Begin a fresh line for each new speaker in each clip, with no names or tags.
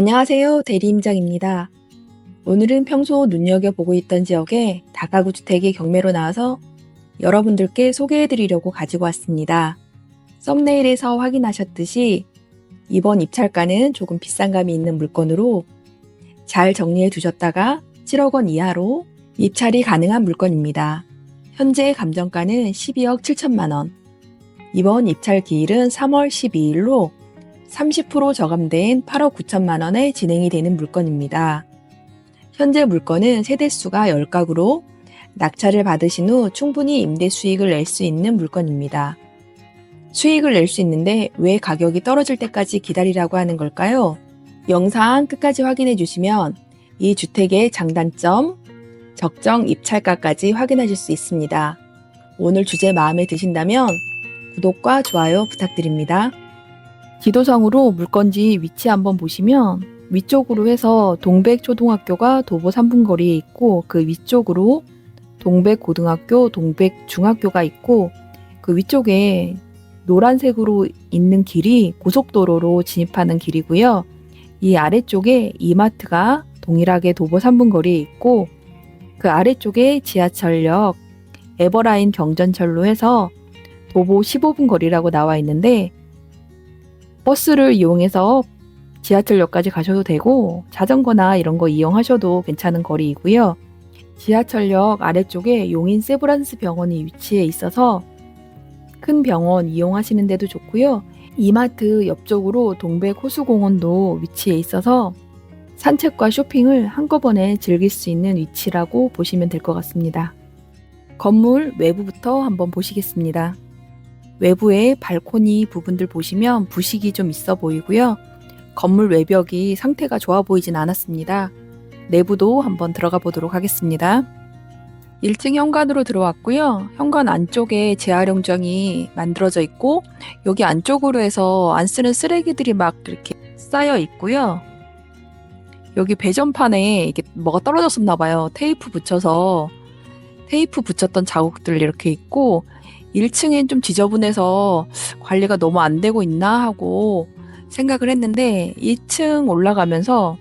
안녕하세요. 대리임장입니다. 오늘은 평소 눈여겨보고 있던 지역에 다가구 주택이 경매로 나와서 여러분들께 소개해드리려고 가지고 왔습니다. 썸네일에서 확인하셨듯이 이번 입찰가는 조금 비싼 감이 있는 물건으로 잘 정리해 두셨다가 7억 원 이하로 입찰이 가능한 물건입니다. 현재 감정가는 12억 7천만 원. 이번 입찰 기일은 3월 12일로 30% 저감된 8억 9천만 원에 진행이 되는 물건입니다. 현재 물건은 세대수가 10가구로 낙찰을 받으신 후 충분히 임대 수익을 낼 수 있는 물건입니다. 수익을 낼 수 있는데 왜 가격이 떨어질 때까지 기다리라고 하는 걸까요? 영상 끝까지 확인해 주시면 이 주택의 장단점, 적정 입찰가까지 확인하실 수 있습니다. 오늘 주제 마음에 드신다면 구독과 좋아요 부탁드립니다. 지도상으로 물건지 위치 한번 보시면 위쪽으로 해서 동백초등학교가 도보 3분 거리에 있고 그 위쪽으로 동백고등학교, 동백중학교가 있고 그 위쪽에 노란색으로 있는 길이 고속도로로 진입하는 길이고요. 이 아래쪽에 이마트가 동일하게 도보 3분 거리에 있고 그 아래쪽에 지하철역, 에버라인 경전철로 해서 도보 15분 거리라고 나와 있는데 버스를 이용해서 지하철역까지 가셔도 되고 자전거나 이런 거 이용하셔도 괜찮은 거리이고요. 지하철역 아래쪽에 용인 세브란스 병원이 위치해 있어서 큰 병원 이용하시는 데도 좋고요. 이마트 옆쪽으로 동백호수공원도 위치해 있어서 산책과 쇼핑을 한꺼번에 즐길 수 있는 위치라고 보시면 될 것 같습니다. 건물 외부부터 한번 보시겠습니다. 외부의 발코니 부분들 보시면 부식이 좀 있어 보이고요. 건물 외벽이 상태가 좋아 보이진 않았습니다. 내부도 한번 들어가 보도록 하겠습니다. 1층 현관으로 들어왔고요. 현관 안쪽에 재활용장이 만들어져 있고 여기 안쪽으로 해서 안 쓰는 쓰레기들이 막 이렇게 쌓여 있고요. 여기 배전판에 이게 뭐가 떨어졌었나 봐요. 테이프 붙였던 자국들 이렇게 있고 1층엔 좀 지저분해서 관리가 너무 안 되고 있나 하고 생각을 했는데 2층 올라가면서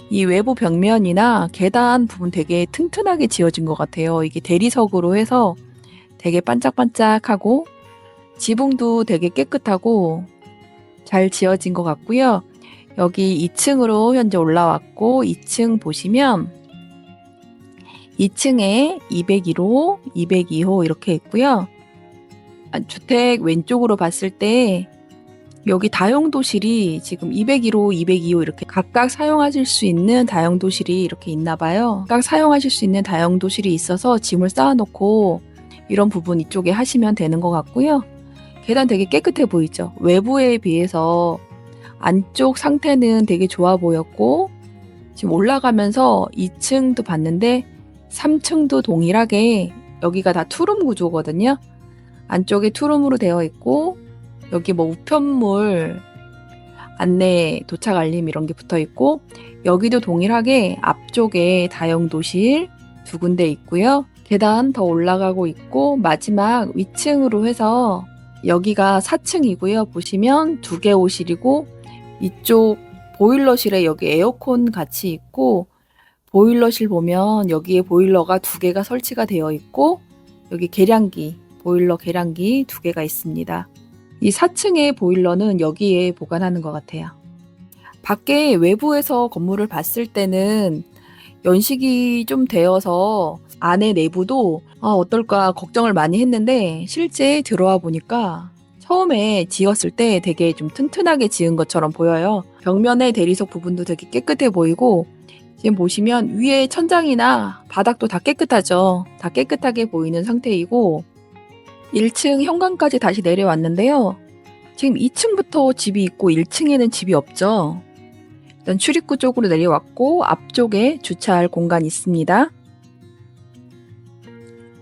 이 외부 벽면이나 계단 부분 되게 튼튼하게 지어진 것 같아요. 이게 대리석으로 해서 되게 반짝반짝하고 지붕도 되게 깨끗하고 잘 지어진 것 같고요. 여기 2층으로 현재 올라왔고 2층 보시면 2층에 201호, 202호 이렇게 있고요. 주택 왼쪽으로 봤을 때 여기 다용도실이 지금 201호, 202호 이렇게 각각 사용하실 수 있는 다용도실이 이렇게 있나 봐요. 각각 사용하실 수 있는 다용도실이 있어서 짐을 쌓아놓고 이런 부분 이쪽에 하시면 되는 것 같고요. 계단 되게 깨끗해 보이죠? 외부에 비해서 안쪽 상태는 되게 좋아 보였고 지금 올라가면서 2층도 봤는데 3층도 동일하게 여기가 다 투룸 구조거든요. 안쪽에 투룸으로 되어 있고 여기 뭐 우편물 안내 도착 알림 이런 게 붙어 있고 여기도 동일하게 앞쪽에 다용도실 2군데 있고요. 계단 더 올라가고 있고 마지막 위층으로 해서 여기가 4층이고요. 보시면 2개 호실이고 이쪽 보일러실에 여기 에어컨 같이 있고 보일러실 보면 여기에 보일러가 2개가 설치가 되어 있고 여기 계량기 보일러 계량기 2개가 있습니다. 이 4층의 보일러는 여기에 보관하는 것 같아요. 밖에 외부에서 건물을 봤을 때는 연식이 좀 되어서 안에 내부도 어떨까 걱정을 많이 했는데 실제 들어와 보니까 처음에 지었을 때 되게 좀 튼튼하게 지은 것처럼 보여요. 벽면의 대리석 부분도 되게 깨끗해 보이고 지금 보시면 위에 천장이나 바닥도 다 깨끗하죠. 다 깨끗하게 보이는 상태이고 1층 현관까지 다시 내려왔는데요. 지금 2층부터 집이 있고 1층에는 집이 없죠. 일단 출입구 쪽으로 내려왔고 앞쪽에 주차할 공간이 있습니다.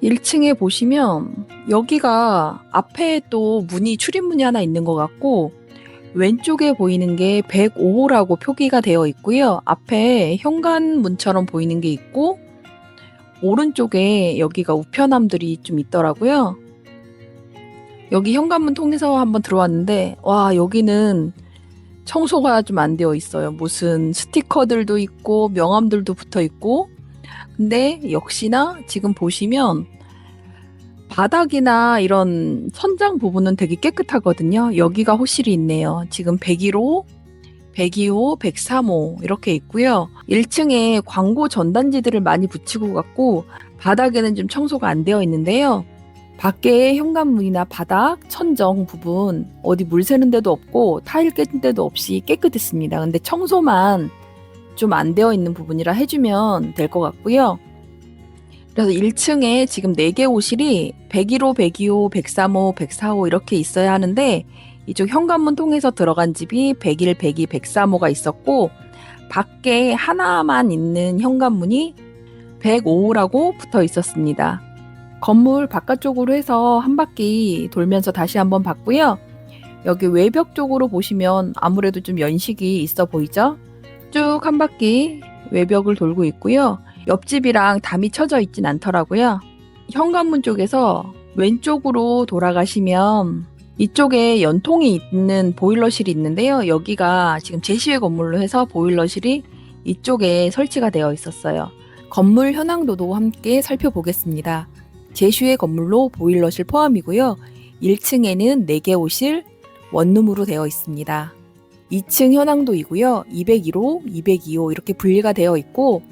1층에 보시면 여기가 앞에 또 문이 출입문이 하나 있는 것 같고 왼쪽에 보이는 게 105호라고 표기가 되어 있고요. 앞에 현관문처럼 보이는 게 있고 오른쪽에 여기가 우편함들이 좀 있더라고요. 여기 현관문 통해서 한번 들어왔는데 와 여기는 청소가 좀 안 되어 있어요. 무슨 스티커들도 있고 명함들도 붙어 있고. 근데 역시나 지금 보시면 바닥이나 이런 천장 부분은 되게 깨끗하거든요. 여기가 호실이 있네요. 지금 101호, 102호, 103호 이렇게 있고요. 1층에 광고 전단지들을 많이 붙이고 갔고 바닥에는 좀 청소가 안 되어 있는데요. 밖에 현관문이나 바닥, 천정 부분 어디 물 새는 데도 없고 타일 깨진 데도 없이 깨끗했습니다. 근데 청소만 좀 안 되어 있는 부분이라 해주면 될 것 같고요. 그래서 1층에 지금 4개 호실이 101호, 102호, 103호, 104호 이렇게 있어야 하는데 이쪽 현관문 통해서 들어간 집이 101, 102, 103호가 있었고 밖에 하나만 있는 현관문이 105호라고 붙어 있었습니다. 건물 바깥쪽으로 해서 한 바퀴 돌면서 다시 한번 봤고요. 여기 외벽 쪽으로 보시면 아무래도 좀 연식이 있어 보이죠? 쭉 한 바퀴 외벽을 돌고 있고요. 옆집이랑 담이 쳐져 있진 않더라고요. 현관문 쪽에서 왼쪽으로 돌아가시면 이쪽에 연통이 있는 보일러실이 있는데요. 여기가 지금 제시회 건물로 해서 보일러실이 이쪽에 설치가 되어 있었어요. 건물 현황도도 함께 살펴보겠습니다. 제시회 건물로 보일러실 포함이고요. 1층에는 4개 호실 원룸으로 되어 있습니다. 2층 현황도이고요. 201호, 202호 이렇게 분리가 되어 있고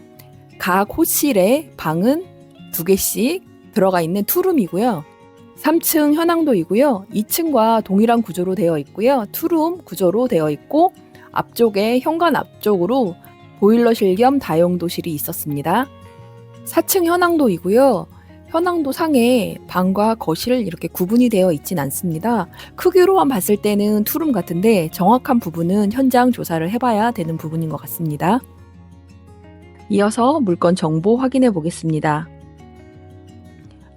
각 호실에 방은 2개씩 들어가 있는 투룸이고요. 3층 현황도이고요. 2층과 동일한 구조로 되어 있고요. 투룸 구조로 되어 있고 앞쪽에 현관 앞쪽으로 보일러실 겸 다용도실이 있었습니다. 4층 현황도이고요. 현황도 상에 방과 거실 이렇게 구분이 되어 있진 않습니다. 크기로만 봤을 때는 투룸 같은데 정확한 부분은 현장 조사를 해봐야 되는 부분인 것 같습니다. 이어서 물건 정보 확인해 보겠습니다.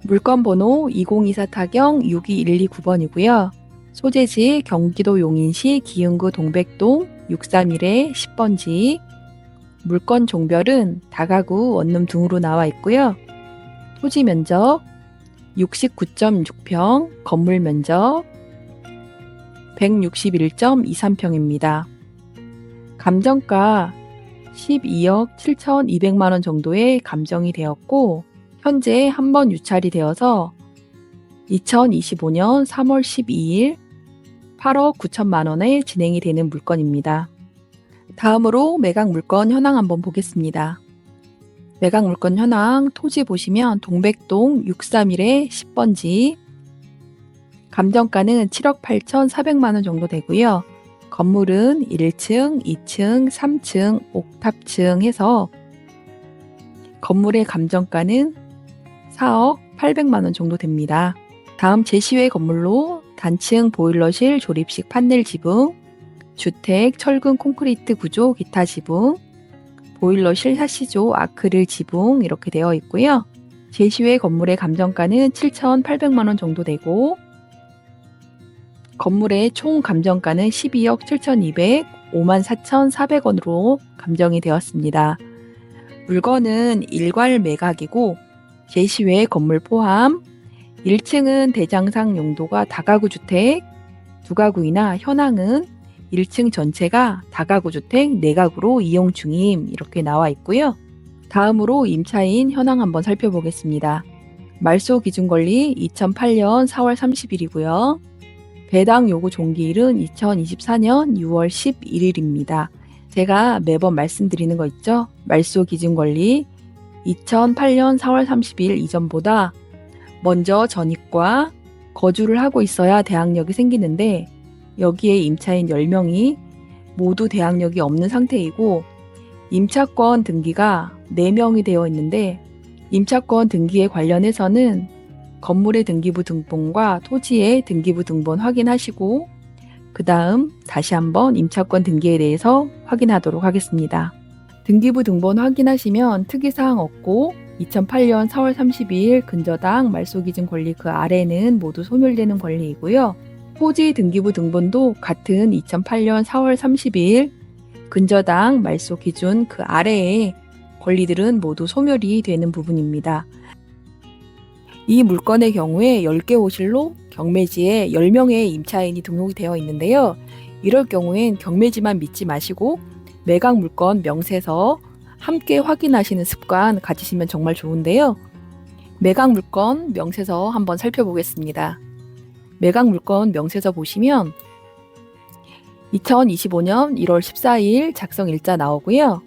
물건 번호 2024 타경 62129번이고요. 소재지 경기도 용인시 기흥구 동백동 631의 10번지. 물건 종별은 다가구 원룸 등으로 나와 있고요. 토지 면적 69.6평, 건물 면적 161.23평입니다. 감정가 12억 7,200만 원 정도의 감정이 되었고 현재 한 번 유찰이 되어서 2025년 3월 12일 8억 9천만 원에 진행이 되는 물건입니다. 다음으로 매각 물건 현황 한번 보겠습니다. 매각 물건 현황 토지 보시면 동백동 631의 10번지. 감정가는 7억 8,400만 원 정도 되고요. 건물은 1층, 2층, 3층, 옥탑층 해서 건물의 감정가는 4억 800만 원 정도 됩니다. 다음 제시회 건물로 단층 보일러실 조립식 판넬 지붕, 주택 철근 콘크리트 구조 기타 지붕, 보일러실 샤시조 아크릴 지붕 이렇게 되어 있고요. 제시회 건물의 감정가는 7,800만 원 정도 되고 건물의 총 감정가는 12억 7,200, 54,400원으로 감정이 되었습니다. 물건은 일괄 매각이고 제시회 건물 포함 1층은 대장상 용도가 다가구 주택 2가구이나 현황은 1층 전체가 다가구 주택 4가구로 이용 중임 이렇게 나와 있고요. 다음으로 임차인 현황 한번 살펴보겠습니다. 말소 기준 권리 2008년 4월 30일이고요. 배당 요구 종기일은 2024년 6월 11일입니다. 제가 매번 말씀드리는 거 있죠? 말소 기준 권리 2008년 4월 30일 이전보다 먼저 전입과 거주를 하고 있어야 대항력이 생기는데 여기에 임차인 10명이 모두 대항력이 없는 상태이고 임차권 등기가 4명이 되어 있는데 임차권 등기에 관련해서는 건물의 등기부 등본과 토지의 등기부 등본 확인하시고 그 다음 다시 한번 임차권 등기에 대해서 확인하도록 하겠습니다. 등기부 등본 확인하시면 특이사항 없고 2008년 4월 30일 근저당 말소기준 권리 그 아래는 모두 소멸되는 권리이고요. 토지 등기부 등본도 같은 2008년 4월 30일 근저당 말소기준 그 아래의 권리들은 모두 소멸이 되는 부분입니다. 이 물건의 경우에 10개 호실로 경매지에 10명의 임차인이 등록이 되어 있는데요. 이럴 경우엔 경매지만 믿지 마시고 매각 물건 명세서 함께 확인하시는 습관 가지시면 정말 좋은데요. 매각 물건 명세서 한번 살펴보겠습니다. 매각 물건 명세서 보시면 2025년 1월 14일 작성 일자 나오고요.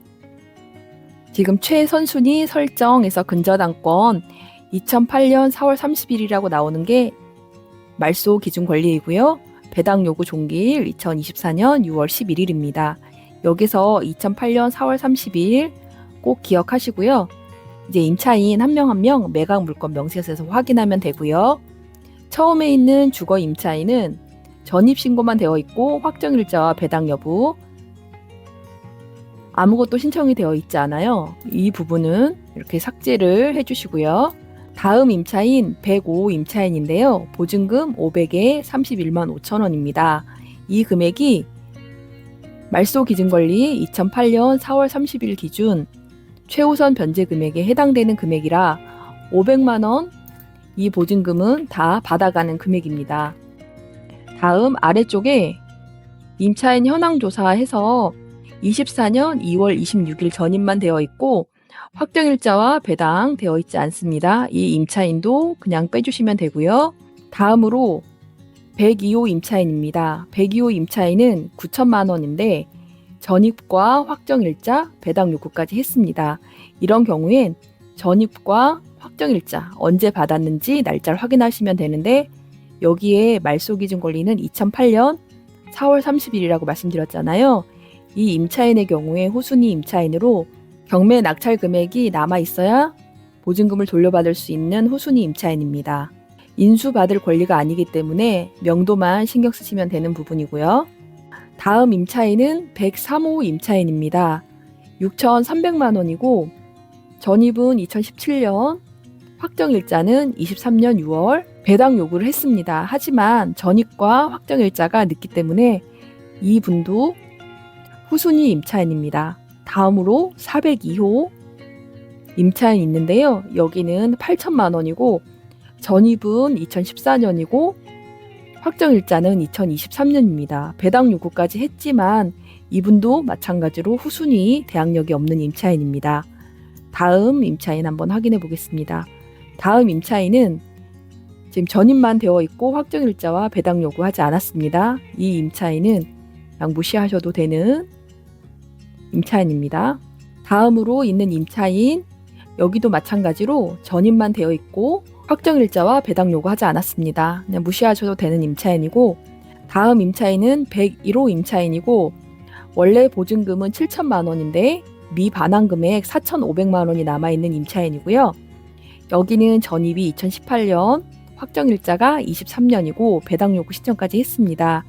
지금 최선순위 설정에서 근저당권 2008년 4월 30일이라고 나오는 게 말소 기준 권리이고요. 배당 요구 종기일 2024년 6월 11일입니다. 여기서 2008년 4월 30일 꼭 기억하시고요. 이제 임차인 한 명 한 명 매각 물건 명세서에서 확인하면 되고요. 처음에 있는 주거 임차인은 전입신고만 되어 있고 확정일자와 배당 여부 아무것도 신청이 되어 있지 않아요. 이 부분은 이렇게 삭제를 해주시고요. 다음 임차인 105 임차인인데요. 보증금 500에 31만 5천 원입니다. 이 금액이 말소 기준권리 2008년 4월 30일 기준 최우선 변제 금액에 해당되는 금액이라 500만 원 이 보증금은 다 받아가는 금액입니다. 다음 아래쪽에 임차인 현황 조사해서 24년 2월 26일 전입만 되어 있고 확정일자와 배당 되어 있지 않습니다. 이 임차인도 그냥 빼주시면 되고요. 다음으로 102호 임차인입니다. 102호 임차인은 9천만 원인데 전입과 확정일자, 배당 요구까지 했습니다. 이런 경우엔 전입과 확정일자 언제 받았는지 날짜를 확인하시면 되는데 여기에 말소기준 권리는 2008년 4월 30일이라고 말씀드렸잖아요. 이 임차인의 경우에 후순위 임차인으로 경매 낙찰 금액이 남아 있어야 보증금을 돌려받을 수 있는 후순위 임차인입니다. 인수받을 권리가 아니기 때문에 명도만 신경 쓰시면 되는 부분이고요. 다음 임차인은 103호 임차인입니다. 6,300만 원이고 전입은 2017년, 확정일자는 23년 6월 배당 요구를 했습니다. 하지만 전입과 확정일자가 늦기 때문에 이분도 후순위 임차인입니다. 다음으로 402호 임차인 있는데요. 여기는 8천만 원이고 전입은 2014년이고 확정일자는 2023년입니다. 배당 요구까지 했지만 이분도 마찬가지로 후순위 대항력이 없는 임차인입니다. 다음 임차인 한번 확인해 보겠습니다. 다음 임차인은 지금 전입만 되어 있고 확정일자와 배당 요구하지 않았습니다. 이 임차인은 그냥 무시하셔도 되는 임차인입니다. 다음으로 있는 임차인 여기도 마찬가지로 전입만 되어 있고 확정일자와 배당 요구하지 않았습니다. 그냥 무시하셔도 되는 임차인이고 다음 임차인은 101호 임차인이고 원래 보증금은 7천만 원인데 미반환 금액 4,500만 원이 남아있는 임차인이고요. 여기는 전입이 2018년, 확정일자가 23년이고 배당 요구 신청까지 했습니다.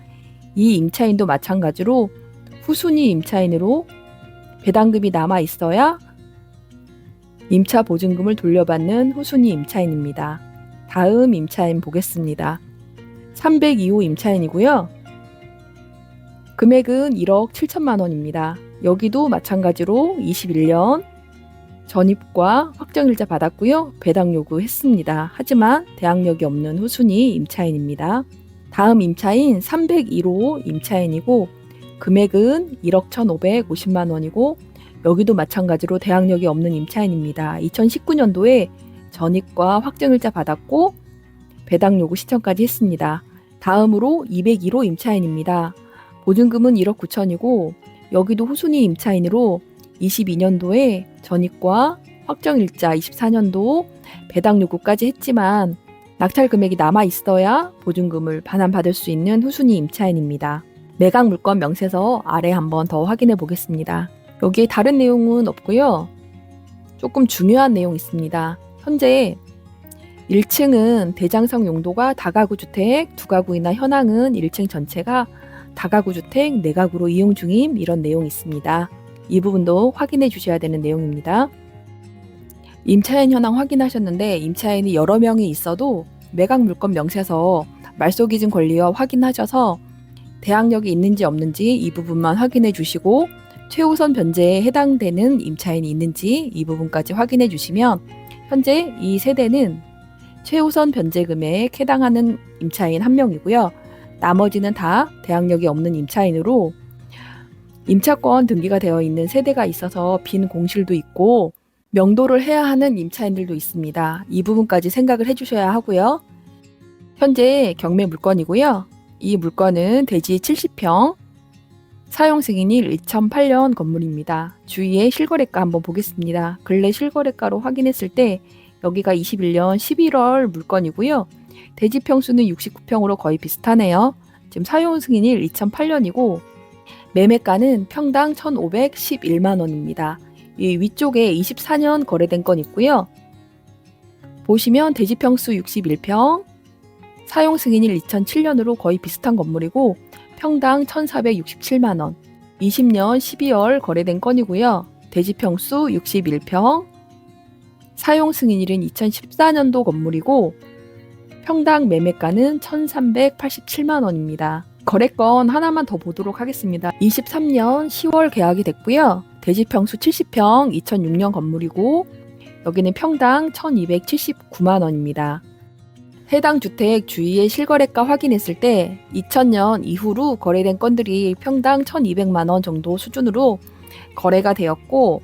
이 임차인도 마찬가지로 후순위 임차인으로 배당금이 남아 있어야 임차 보증금을 돌려받는 후순위 임차인입니다. 다음 임차인 보겠습니다. 302호 임차인이고요. 금액은 1억 7천만 원입니다. 여기도 마찬가지로 21년 전입과 확정일자 받았고요. 배당 요구했습니다. 하지만 대항력이 없는 후순위 임차인입니다. 다음 임차인 301호 임차인이고 금액은 1억 1,550만 원이고 여기도 마찬가지로 대항력이 없는 임차인입니다. 2019년도에 전입과 확정일자 받았고 배당 요구 신청까지 했습니다. 다음으로 201호 임차인입니다. 보증금은 1억 9천이고 여기도 후순위 임차인으로 22년도에 전입과 확정일자 24년도 배당 요구까지 했지만 낙찰 금액이 남아 있어야 보증금을 반환받을 수 있는 후순위 임차인입니다. 매각 물건 명세서 아래 한번 더 확인해 보겠습니다. 여기에 다른 내용은 없고요. 조금 중요한 내용이 있습니다. 현재 1층은 대장성 용도가 다가구 주택, 두가구이나 현황은 1층 전체가 다가구 주택, 내가구로 이용 중임 이런 내용이 있습니다. 이 부분도 확인해 주셔야 되는 내용입니다. 임차인 현황 확인하셨는데 임차인이 여러 명이 있어도 매각 물건 명세서 말소 기준 권리와 확인하셔서 대항력이 있는지 없는지 이 부분만 확인해 주시고 최우선 변제에 해당되는 임차인이 있는지 이 부분까지 확인해 주시면 현재 이 세대는 최우선 변제 금액에 해당하는 임차인 한 명이고요. 나머지는 다 대항력이 없는 임차인으로 임차권 등기가 되어 있는 세대가 있어서 빈 공실도 있고 명도를 해야 하는 임차인들도 있습니다. 이 부분까지 생각을 해주셔야 하고요. 현재 경매 물건이고요. 이 물건은 대지 70평, 사용 승인일 2008년 건물입니다. 주위에 실거래가 한번 보겠습니다. 근래 실거래가로 확인했을 때 여기가 21년 11월 물건이고요. 대지 평수는 69평으로 거의 비슷하네요. 지금 사용 승인일 2008년이고 매매가는 평당 1,511만 원입니다. 이 위쪽에 24년 거래된 건 있고요. 보시면 대지 평수 61평, 사용 승인일 2007년으로 거의 비슷한 건물이고 평당 1,467만 원, 20년 12월 거래된 건이고요. 대지 평수 61평, 사용 승인일은 2014년도 건물이고 평당 매매가는 1,387만 원입니다. 거래건 하나만 더 보도록 하겠습니다. 23년 10월 계약이 됐고요. 대지 평수 70평, 2006년 건물이고 여기는 평당 1,279만 원입니다. 해당 주택 주위의 실거래가 확인했을 때 2000년 이후로 거래된 건들이 평당 1,200만 원 정도 수준으로 거래가 되었고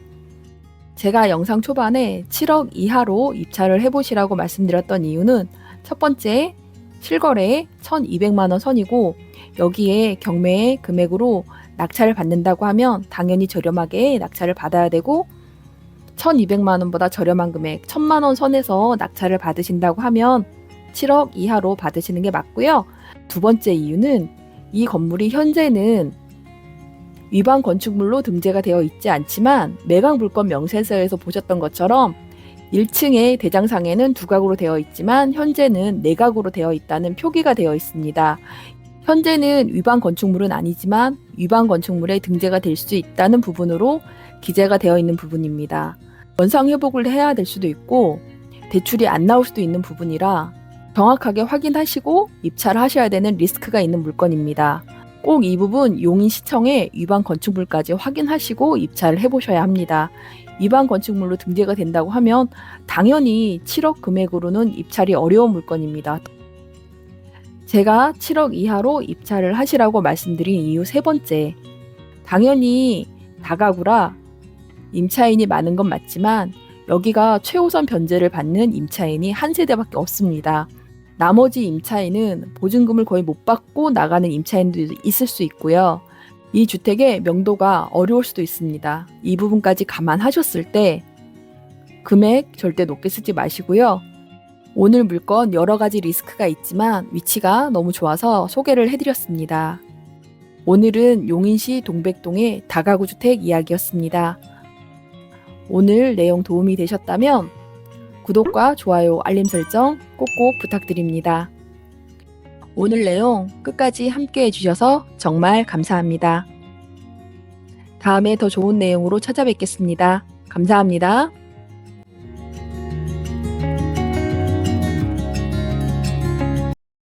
제가 영상 초반에 7억 이하로 입찰을 해보시라고 말씀드렸던 이유는 첫 번째, 실거래 1,200만 원 선이고 여기에 경매 금액으로 낙찰을 받는다고 하면 당연히 저렴하게 낙찰을 받아야 되고 1,200만 원보다 저렴한 금액 1,000만 원 선에서 낙찰을 받으신다고 하면 7억 이하로 받으시는 게 맞고요. 두 번째 이유는 이 건물이 현재는 위반 건축물로 등재가 되어 있지 않지만 매각물건 명세서에서 보셨던 것처럼 1층의 대장상에는 두 가구로 되어 있지만 현재는 네 가구로 되어 있다는 표기가 되어 있습니다. 현재는 위반 건축물은 아니지만 위반 건축물에 등재가 될 수 있다는 부분으로 기재가 되어 있는 부분입니다. 원상 회복을 해야 될 수도 있고 대출이 안 나올 수도 있는 부분이라 정확하게 확인하시고 입찰하셔야 되는 리스크가 있는 물건입니다. 꼭 이 부분 용인시청의 위반 건축물까지 확인하시고 입찰을 해보셔야 합니다. 위반 건축물로 등재가 된다고 하면 당연히 7억 금액으로는 입찰이 어려운 물건입니다. 제가 7억 이하로 입찰을 하시라고 말씀드린 이유 세 번째, 당연히 다가구라 임차인이 많은 건 맞지만 여기가 최우선 변제를 받는 임차인이 한 세대밖에 없습니다. 나머지 임차인은 보증금을 거의 못 받고 나가는 임차인도 있을 수 있고요. 이 주택의 명도가 어려울 수도 있습니다. 이 부분까지 감안하셨을 때 금액 절대 높게 쓰지 마시고요. 오늘 물건 여러 가지 리스크가 있지만 위치가 너무 좋아서 소개를 해드렸습니다. 오늘은 용인시 동백동의 다가구 주택 이야기였습니다. 오늘 내용 도움이 되셨다면 구독과 좋아요, 알림 설정 꼭꼭 부탁드립니다. 오늘 내용 끝까지 함께 해주셔서 정말 감사합니다. 다음에 더 좋은 내용으로 찾아뵙겠습니다. 감사합니다.